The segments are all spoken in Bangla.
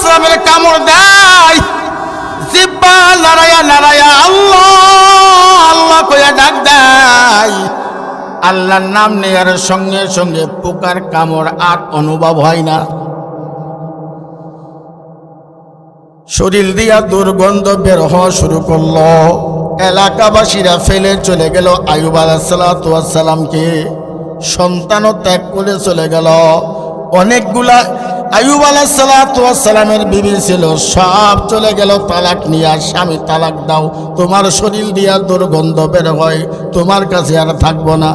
সালামের কামড় দেয়, জিহ্বা লড়াইয়া লড়াইয়া আল্লাহ আল্লাহ কইয়া ডাক দেয়। আল্লাহর নাম নেয়ার সঙ্গে সঙ্গে পোকার কামড় আর অনুভব হয় না। শরীর দিয়া দুর্গন্ধ বের হওয়া শুরু করলো। এলাকাবাসীরা ফেলে চলে গেল আইয়ুব আলাইহিস সালামকে। সন্তানও ত্যাগ করে চলে গেল। অনেকগুলা আইয়ুব আলাইহিস সালামের বিবি ছিল, সব চলে গেল তালাক নিয়ে। স্বামী তালাক দাও, তোমার শরীর দিয়া দুর্গন্ধ বের হয়, তোমার কাছে আর থাকবো না।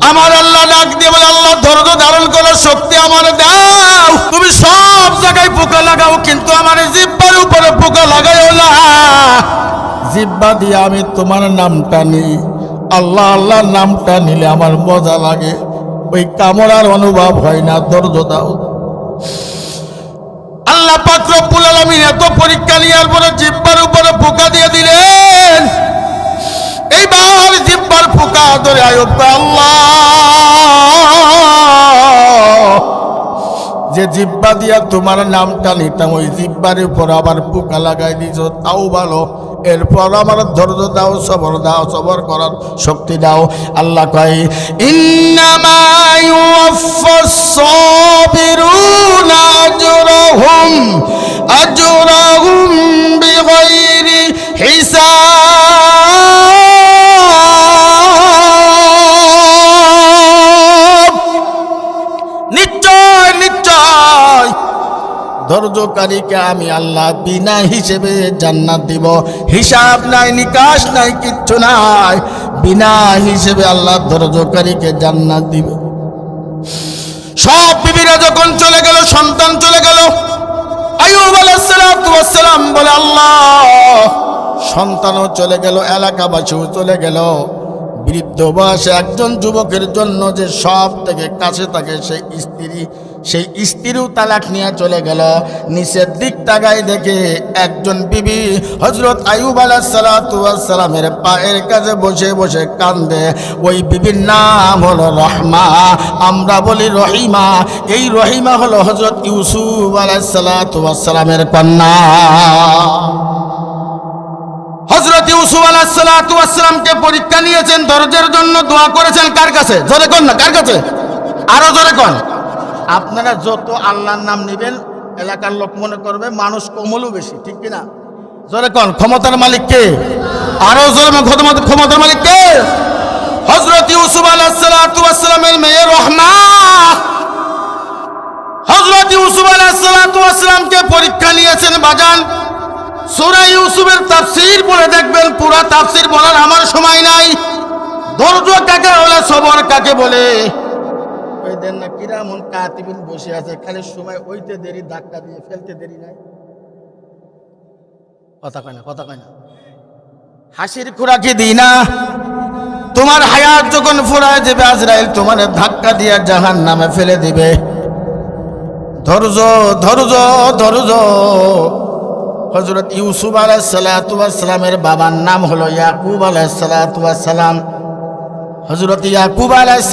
আমার আল্লাহ ডাক দিয়ে বলে, আল্লাহ ধৈর্য ধারণ করার শক্তি আমার দাও। তুমি সব জায়গায় পোকা লাগাও, কিন্তু আমার জিহ্বার উপরে পোকা লাগাইও না। জিহ্বা দিয়ে আমি তোমার নামটা নিই। আল্লাহ আল্লাহ নামটা নিলে আমার মজা লাগে, ওই কামড়ার অনুভব হয় না। ধৈর্য দাও। আল্লাহ পাক রব্বুল আলামিন এত পরীক্ষা নেওয়ার পরে জিহ্বার উপরে পোকা দিয়ে দিলেন। এইবার জিহ্বার পোকা ধরে আইয়ুব আল্লাহ, যে জিহ্বা দিয়া তোমার নামটা নিতাম, ওই জিহ্বার উপর আবার পোকা লাগাই দিছ, তাও ভালো। এরপর আমার ধৈর্য দাও, সবর দাও, সবর করার শক্তি দাও। আল্লাহ কয়, ইন্নামা ইউওয়াফাস সাবিরুনা আজরাহুম বিগাইরি হিসাব। নিশ্চয় নিশ্চয় ধৈর্যকারীকে আমি আল্লাহ বিনা হিসেবে জান্নাত দিব। হিসাব নাই, নিকাশ নাই, কিচ্ছু নাই, বিনা হিসেবে আল্লাহ ধৈর্যকারীকে জান্নাত দিবে। সব বিবিরা যখন চলে গেল, সন্তান চলে গেল, আইয়ুব আলাইহিস সালাম বলে, আল্লাহ সন্তানও চলে গেল, এলাকাবাসীও চলে গেল। বৃদ্ধ বয়সে একজন যুবকের জন্য যে সব থেকে কাছে থাকে সেই স্ত্রীও তালাক নিয়ে চলে গেল। নিচের দিক তাকায় দেখে একজন বিবি হযরত আইয়ুব আলাইহিস সালামের পায়ের কাছে বসে বসে কান্দে। ওই বিবির নাম হলো রহমা, আমরা বলি রহিমা। এই রহিমা হলো হযরত ইউসুফ আলাইহিস সালামের কন্যা। হযরত ইউসুফ আলাইহিস সালামকে পরীক্ষা নিয়েছেন, ধৈর্যের জন্য দোয়া করেছেন। কার কাছে? জোরে কোন না, কার কাছে? আরো জোরে কোন। আপনারা যত আল্লাহর নাম নেবেন, এলাকার লোক মনে করবে মানুষ কমলও বেশি, ঠিক কিনা? জোরে কোন। ক্ষমতার মালিক কে? আরো জোরে। ক্ষমতার মালিক কে? হযরত ইউসুফ আলাইহিস সালামের মেয়ে রহমা। হযরত ইউসুফ আলাইহিস সালামকে পরীক্ষা নিয়েছেন বাজান। সূরা ইউসুফের তাফসীর পড়ে দেখবেন, পুরা তাফসীর বলার আমার সময় নাই। ধৈর্য কাকে বলে, সবর কাকে বলে? ওই দেন না কিরামুন কাতিবিন বসে আছে, খালি সময় ওইতে দেরি, ধাক্কা দিয়ে ফেলতে দেরি নাই। কথা কয় না, কথা কয় না। হাসির খোরাকি দিই না। তোমার হায়াত যখন ফুরায় যাবে, আজরাইল তোমার ধাক্কা দিয়ে জাহান্নামে ফেলে দিবে। ধৈর্য ধৈর্য ধৈর্য। হযরত ইউসুফ আলাইহিস সালামের বাবার নাম হলো ইয়াকুব আলাইহিস সালাম। হযরত ইয়াকুব আলাইহিস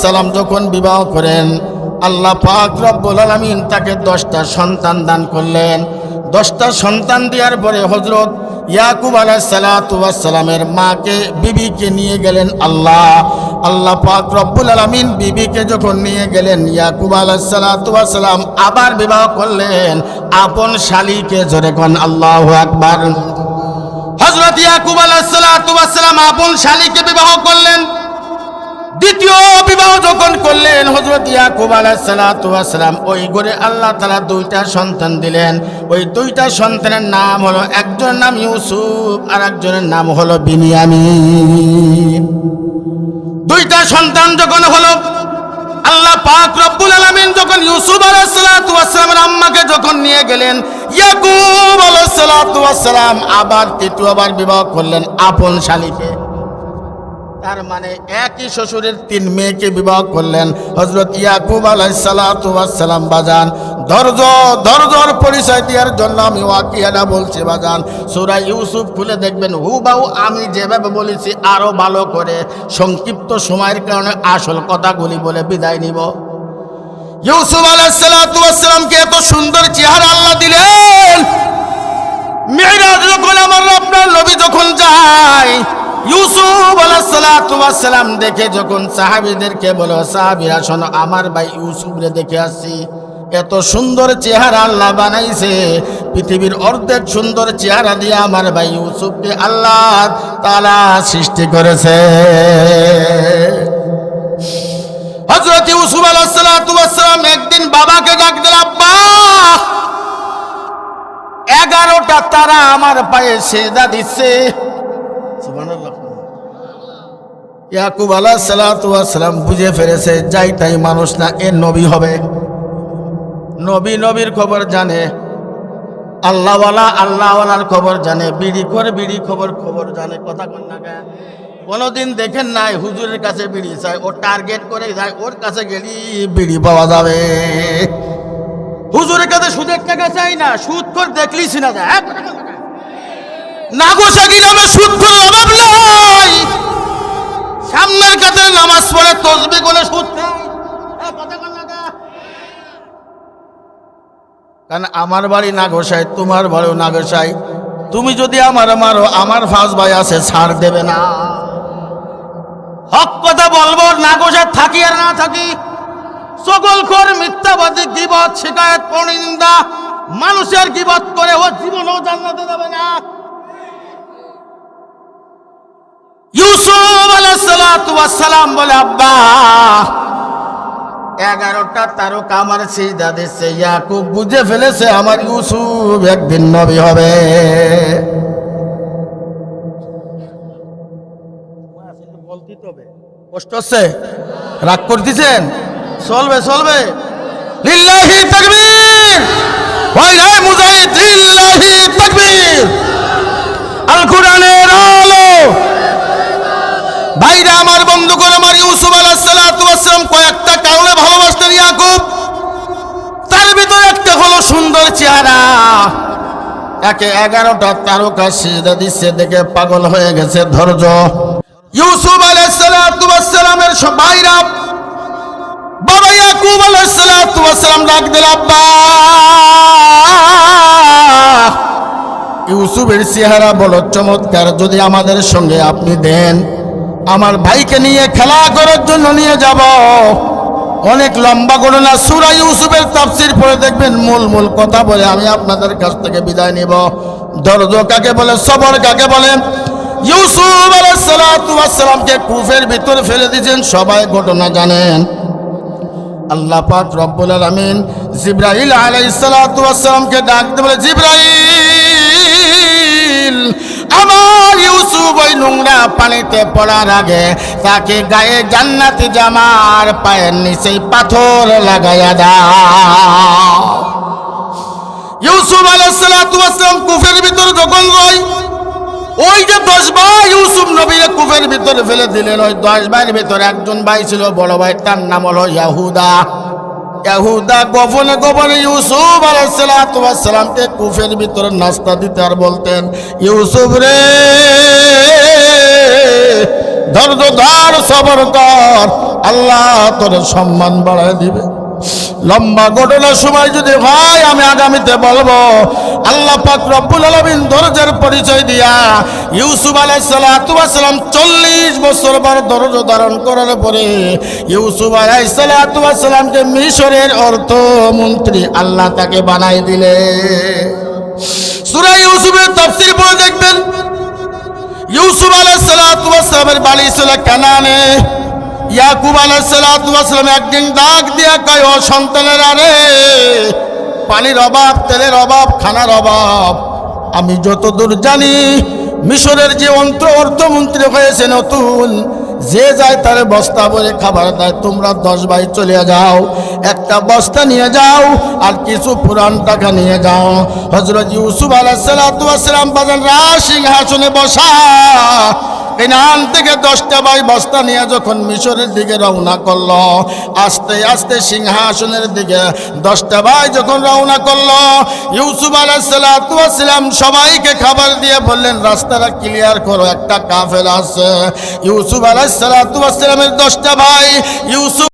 সালাম যখন বিবাহ করেন, আল্লাহ পাক রব্বুল আলামিন তাকে 10টা সন্তান দান করলেন। 10টা সন্তান দেওয়ার পরে হযরত ইয়াকুব আলাইহিস সালামের মাকে, বিবিকে নিয়ে গেলেন আল্লাহ পাক রব্বুল আলামিন বিবিকে যখন নিয়ে গেলেন, ইয়াকুব আলাইহিস সালাম আবার বিবাহ করলেন আপন শালীকে। জোরে কোন আল্লাহু আকবার। হযরত ইয়াকুব আলাইহিস সালাম আপন শালীকে বিবাহ করলেন। দ্বিতীয় বিবাহ যখন করলেন হযরত ইয়াকুব আলাইহিস সালাম, ওই ঘরে আল্লাহ তাআলা 2টা সন্তান দিলেন। ওই 2টা সন্তানের নাম হলো, একজনের নাম ইউসুফ আর একজনের নাম হলো বিনিয়ামিন। 2টা সন্তান যখন হলো, আল্লাহ পাক রব্বুল আলামিন যখন ইউসুফ আলাইহিস সালামের আম্মাকে যখন নিয়ে গেলেন, ইয়াকুব আলাইহিস সালাম আবার তৃতীয়বার বিবাহ করলেন আপন শালীকে। তার মানে একই শ্বশুরের 3 মেয়েকে বিবাহ করলেন হযরত ইয়াকুব আলাইহিস সালাম। বাজান ধৈর্যর পরিচয় দেওয়ার জন্য আমি ওয়াকিয়াটা বলছি বাজান। সূরা ইউসুফ খুলে দেখবেন, হুবাহু আমি যেভাবে বলেছি আরো ভালো করে, সংক্ষিপ্ত সময়ের কারণে আসল কথাগুলি বলে বিদায় নিব। ইউসুফ আলাইহিস সালাতু ওয়াস সালামকে এত সুন্দর চেহারা আল্লাহ দিলেন। মিরাজ যখন আমার আপনার নবী যখন যায়, ইউসুফ আলাইহিস সালাতু ওয়াস সালাম দেখে যখন সাহাবীদেরকে বলে, সাহাবীরা শোনো, আমার ভাই ইউসুফরে দেখে আসছি, এত সুন্দর চেহারা আল্লাহ বানাইছে, পৃথিবীর অর্ধেক সুন্দর চেহারা দিয়ে আমার ভাই ইউসুফকে আল্লাহ তাআলা সৃষ্টি করেছে। হযরত ইউসুফ আলাইহিস সালাতু ওয়াস সালাম একদিন বাবাকে ডাক দিল, আব্বা 11টা তারা আমার পায়ে সিজদা দিচ্ছে। সুবহানাল্লাহ। ইয়াকুব আলাইহিস সালাতু ওয়াস সালাম বুঝে ফেলেছে, যাই তাই মানুষ না, এ নবী হবে। নবী নবীর খবর জানে, আল্লাহওয়ালার খবর জানে, বিড়ি খবর জানে। কথা কন না কেন? কোনদিন দেখেন নাই হুজুরের কাছে বিড়ি চাই, ও টার্গেট করে যায়, ওর কাছে গেলি বিড়ি পাওয়া যাবে। হুজুরের কাছে সুদের টাকা চাই না, সুদ খোর দেখলি চিনা যায়। নাগোশা গিলামে সুদ খোর অভাব নাই, সামনের কাছে নামাজ পড়ে তসবিহ করে সুদ খায়। কথা কন না কেন? কারণ আমার বাড়ি নাগোশায়, তোমার বাড়িও নাগোশায়। তুমি যদি আমার মারো, আমার 5 ভাই আছে, ছাড় দেবে না। হক কথা বলবো, নাগোশায় থাকি আর না থাকি, সকলখোর, মিথ্যাবাদী, গীবত, শিকায়েত, পরনিন্দা, মানুষের গীবত করে ও জীবনেও জান্নাতে যাবে না। ইউসুফ আলাইহিস সালাতু ওয়াস সালাম বলে, আব্বা 11টা তারকা আমার সিজদা দিচ্ছে। ইয়াকুব বুঝে ফেলেছে আমার ইউসুফ একদিন নবী হবে। কষ্ট হচ্ছে, রাগ করতেছেন? চলবে। লিল্লাহি তাকবীর, ওয়াই লা মুজাহিদ, লিল্লাহি তাকবীর। আল কোরআনের আলো। ভাইরা আমার, বন্ধুগণ আমার, ইউসুফ আলাইহিস সালাতু ওয়াস সালাম কয়েকটা কারণে ভালোবাসতেন ইয়াকুব। তার ভিতরে একটা হলো সুন্দর চেহারা। একে 11টা তারকা সিজদা দিচ্ছে দেখে পাগল হয়ে গেছে ধৈর্য। ইউসুফ আলাইহিস সালাতু ওয়াস সালামের ভাইরা, বাবা ইয়াকুব আলাইহিস সালাতু ওয়াস সালাম ডাক দিল, আব্বা ইউসুফের চেহারা বড় চমৎকার, যদি আমাদের সঙ্গে আপনি দেন, আমার ভাইকে নিয়ে খেলা করার জন্য নিয়ে যাব। অনেক লম্বা ঘটনা, সূরা ইউসুফের তাফসীর পড়ে দেখবেন, মূল কথা বলে আমি আপনাদের কাছ থেকে বিদায় নিব। ধৈর্য কাকে বলে, সবর কাকে বলে? ইউসুফ আলাইহিস সালাতু ওয়াস সালামকে কূপের ভিতর ফেলে দিয়েছেন, সবাই ঘটনা জানেন। আল্লাহ পাক রব্বুল আলামিন জিবরাইল আলাইহিস সালাতু ওয়াস সালামকে ডাক দিয়ে বলে, জিবরাইল, আমার ইউসুফ ওই নোংরা পানিতে পড়ার আগে তাকে গায়ে জান্নাতি জামার পায়ের নিচে পাথর লাগাইয়া দাও। ইউসুফ আলাইহিস সালাতু ওয়াস সালাম কূপের ভিতর যখন যায়, ওই যে 10 ভাই ইউসুফ নবীর কূপের ভিতরে ফেলে দিলেন, ওই 10 ভাইয়ের ভিতরে একজন ভাই ছিল বড় ভাই, তার নাম হলো ইয়াহুদা। গোপনে ইউসুফ আলাইহিস সালাতু ওয়াস সালামকে কূপের ভিতরে নাস্তা দিতে আর বলতেন, ইউসুফ রে, ধৈর্য ধর, সবর কর, আল্লাহ তোর সম্মান বাড়ায় দিবে। লম্বা ঘটনার সময় যদি হয় আমি আগামীতে বলবো। আল্লাহ পাক রব্বুল আলামিন ধৈর্যের পরিচয় দিয়া ইউসুফ আলাইহিস সালাতু ওয়াস সালাম 40 বছর ধৈর্য ধারণ করার পরে ইউসুফ আলাইহিস সালাতু ওয়াস সালামকে মিশরের অর্থমন্ত্রী আল্লাহ তাকে বানাই দিলে। সূরা ইউসুফের তাফসীর পড়ে দেখবেন, ইউসুফ আলাইহিস সালাতু ওয়াস সালামের বাড়ি ছিল কানানে। ইয়াকুব আলাইহিস সালাতু ওয়াস সালাম একদিন ডাক দিয়া কয়, ও সন্তানের, আরে পানির অভাব, তেলের অভাব, খানার অভাব, আমি যতদূর জানি মিশরের যে অর্থমন্ত্রী হয়েছে নতুন, যে যায় তার বস্তা ভরে খাবার দেয়। তোমরা 10 ভাই চলে যাও, একটা বস্তা নিয়ে যাও আর কিছু পুরান টাকা নিয়ে যাও। হযরত ইউসুফ আলাইহিস সালাতু ওয়াস সালাম বাজান সিংহাসনে বসা, কানান থেকে 10টা ভাই বস্তা নিয়ে যখন মিশরের দিকে রওনা করলো, আস্তে আস্তে সিংহাসনের দিকে 10টা ভাই যখন রওনা করলো, ইউসুফ আলাইহিস সালাতু ওয়াস সালাম সবাইকে খাবার দিয়ে বললেন, রাস্তাটা ক্লিয়ার করো, একটা কাফেলা আছে। ইউসুফ আলাইহিস সালাতু ওয়াস সালামের 10টা ভাই ইউসুফ